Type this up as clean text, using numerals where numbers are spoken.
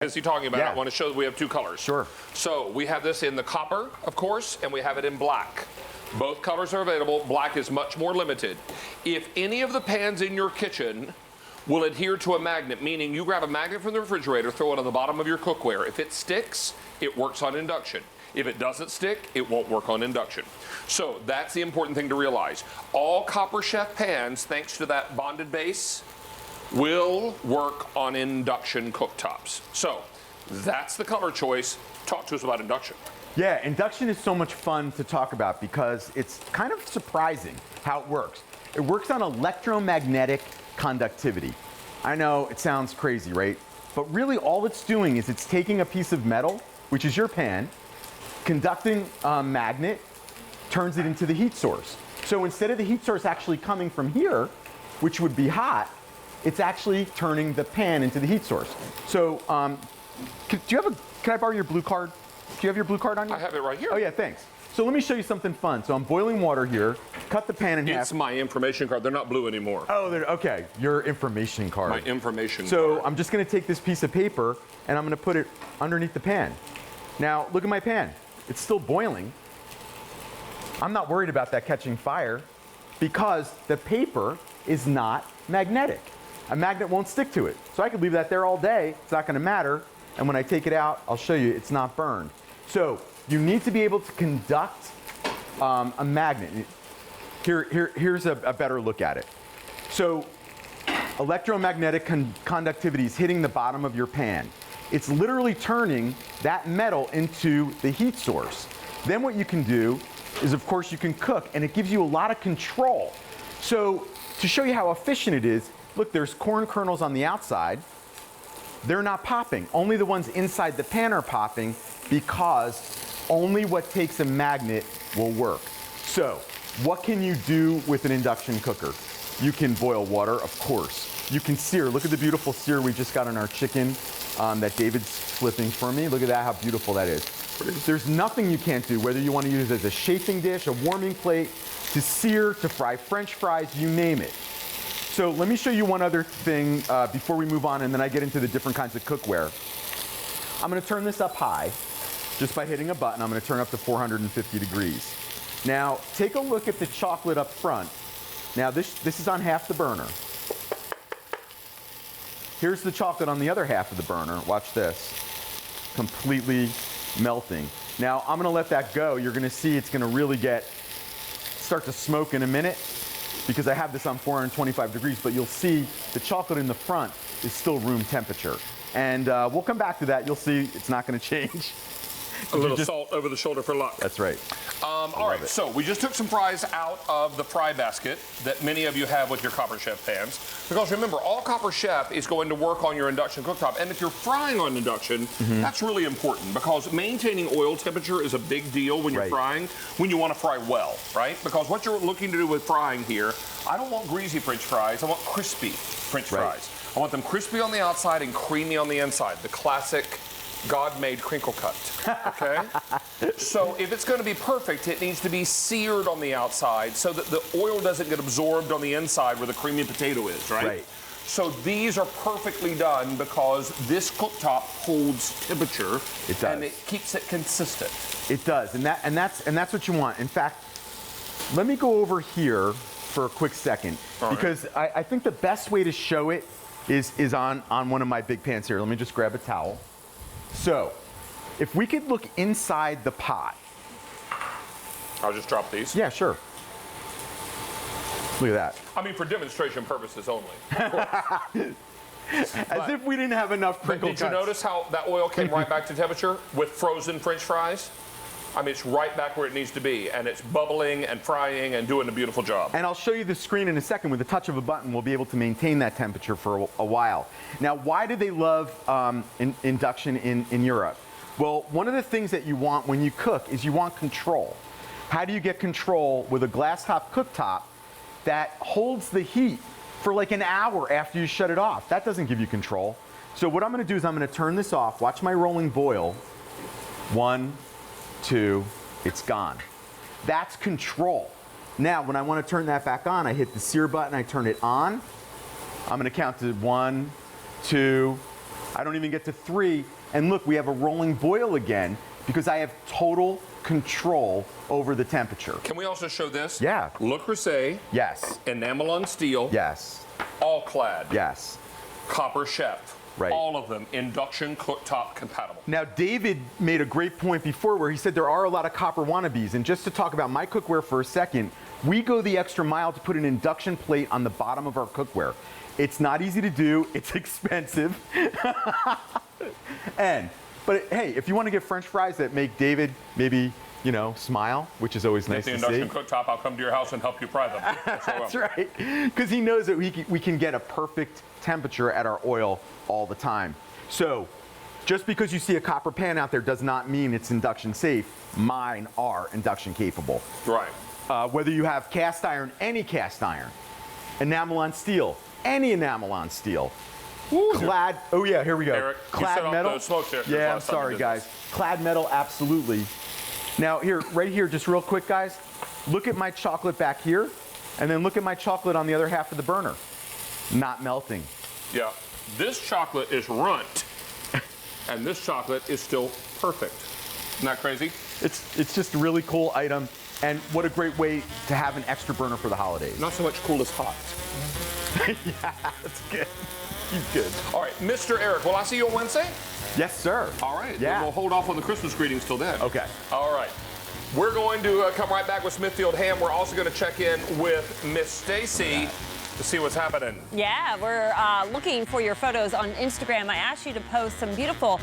Is he talking about? Yeah. I want to show that we have two colors. Sure. So we have this in the copper, of course, and we have it in black. Both colors are available. Black is much more limited. If any of the pans in your kitchen will adhere to a magnet, meaning you grab a magnet from the refrigerator, throw it on the bottom of your cookware. If it sticks, it works on induction. If it doesn't stick, it won't work on induction. So that's the important thing to realize. All Copper Chef pans, thanks to that bonded base, will work on induction cooktops. So that's the color choice. Talk to us about induction. Yeah, induction is so much fun to talk about because it's kind of surprising how it works. It works on electromagnetic conductivity. I know it sounds crazy, right? But really all it's doing is it's taking a piece of metal, which is your pan, conducting a magnet, turns it into the heat source. So instead of the heat source actually coming from here, which would be hot, it's actually turning the pan into the heat source. So, can I borrow your blue card? Do you have your blue card on you? I have it right here. Oh yeah, thanks. So let me show you something fun. So I'm boiling water here, cut the pan in half. It's my information card. They're not blue anymore. Oh, okay, your information card. My information So card. I'm just gonna take this piece of paper and I'm gonna put it underneath the pan. Now, look at my pan. It's still boiling. I'm not worried about that catching fire because the paper is not magnetic. A magnet won't stick to it. So I could leave that there all day, it's not gonna matter, and when I take it out, I'll show you it's not burned. So you need to be able to conduct a magnet. Here's a better look at it. So electromagnetic conductivity is hitting the bottom of your pan. It's literally turning that metal into the heat source. Then what you can do is, of course, you can cook, and it gives you a lot of control. So to show you how efficient it is, look, there's corn kernels on the outside. They're not popping. Only the ones inside the pan are popping because only what takes a magnet will work. So what can you do with an induction cooker? You can boil water, of course. You can sear. Look at the beautiful sear we just got on our chicken that David's flipping for me. Look at that, how beautiful that is. There's nothing you can't do, whether you want to use it as a chafing dish, a warming plate, to sear, to fry French fries, you name it. So let me show you one other thing before we move on, and then I get into the different kinds of cookware. I'm gonna turn this up high just by hitting a button. I'm gonna turn up to 450 degrees. Now, take a look at the chocolate up front. Now, this is on half the burner. Here's the chocolate on the other half of the burner. Watch this. Completely melting. Now, I'm gonna let that go. You're gonna see it's gonna really start to smoke in a minute because I have this on 425 degrees, but you'll see the chocolate in the front is still room temperature. And we'll come back to that. You'll see it's not gonna change. A little salt over the shoulder for luck. That's right. All right, so we just took some fries out of the fry basket that many of you have with your Copper Chef pans. Because remember, all Copper Chef is going to work on your induction cooktop. And if you're frying on induction, that's really important because maintaining oil temperature is a big deal when you're frying, when you want to fry well, right? Because what you're looking to do with frying here, I don't want greasy French fries, I want crispy French fries. I want them crispy on the outside and creamy on the inside, the classic God-made crinkle cut, okay? So if it's gonna be perfect, it needs to be seared on the outside so that the oil doesn't get absorbed on the inside where the creamy potato is, right? So these are perfectly done because this cooktop holds temperature. It does. And it keeps it consistent. It does, and that's what you want. In fact, let me go over here for a quick second because I think the best way to show it is on one of my big pans here. Let me just grab a towel. So, if we could look inside the pot. I'll just drop these. Yeah, sure. Look at that. I mean, for demonstration purposes only. As if we didn't have enough crinkle cuts. Did you notice how that oil came right back to temperature with frozen French fries? I mean, it's right back where it needs to be, and it's bubbling and frying and doing a beautiful job. And I'll show you the screen in a second. With the touch of a button, we'll be able to maintain that temperature for a while. Now, why do they love induction in Europe? Well, one of the things that you want when you cook is you want control. How do you get control with a glass top cooktop that holds the heat for like an hour after you shut it off? That doesn't give you control. So what I'm gonna do is I'm gonna turn this off, watch my rolling boil. 1, 2, it's gone. That's control. Now, when I want to turn that back on, I hit the sear button, I turn it on. I'm going to count to 1, 2, I don't even get to 3. And look, we have a rolling boil again because I have total control over the temperature. Can we also show this? Yeah. Le Creuset, Yes. enamel on steel, Yes. all clad, Yes. copper chef. Right. All of them induction cooktop compatible. Now, David made a great point before where he said there are a lot of copper wannabes. And just to talk about my cookware for a second, we go the extra mile to put an induction plate on the bottom of our cookware. It's not easy to do. It's expensive. But hey, if you want to get French fries that make David maybe, you know, smile, which is always nice to see. Get the induction cooktop. I'll come to your house and help you fry them. That's right. Because he knows that we can get a perfect temperature at our oil all the time. So just because you see a copper pan out there does not mean it's induction safe. Mine are induction capable. Right. Whether you have cast iron, any cast iron, enamel on steel, any enamel on steel, clad, oh yeah, here we go. Eric, clad you set metal. off the smoke there. Yeah, I'm sorry, guys. Clad metal, absolutely. Now here, right here, just real quick, guys, look at my chocolate back here, and then look at my chocolate on the other half of the burner. Not melting. Yeah. This chocolate is runt, and this chocolate is still perfect. Isn't that crazy? It's just a really cool item, and what a great way to have an extra burner for the holidays. Not so much cool as hot. Yeah, that's good. He's good. All right, Mr. Eric, will I see you on Wednesday? Yes, sir. All right. Yeah. Then we'll hold off on the Christmas greetings till then. Okay. All right. We're going to come right back with Smithfield Ham. We're also going to check in with Miss Stacy to see what's happening. Yeah, we're looking for your photos on Instagram. I asked you to post some beautiful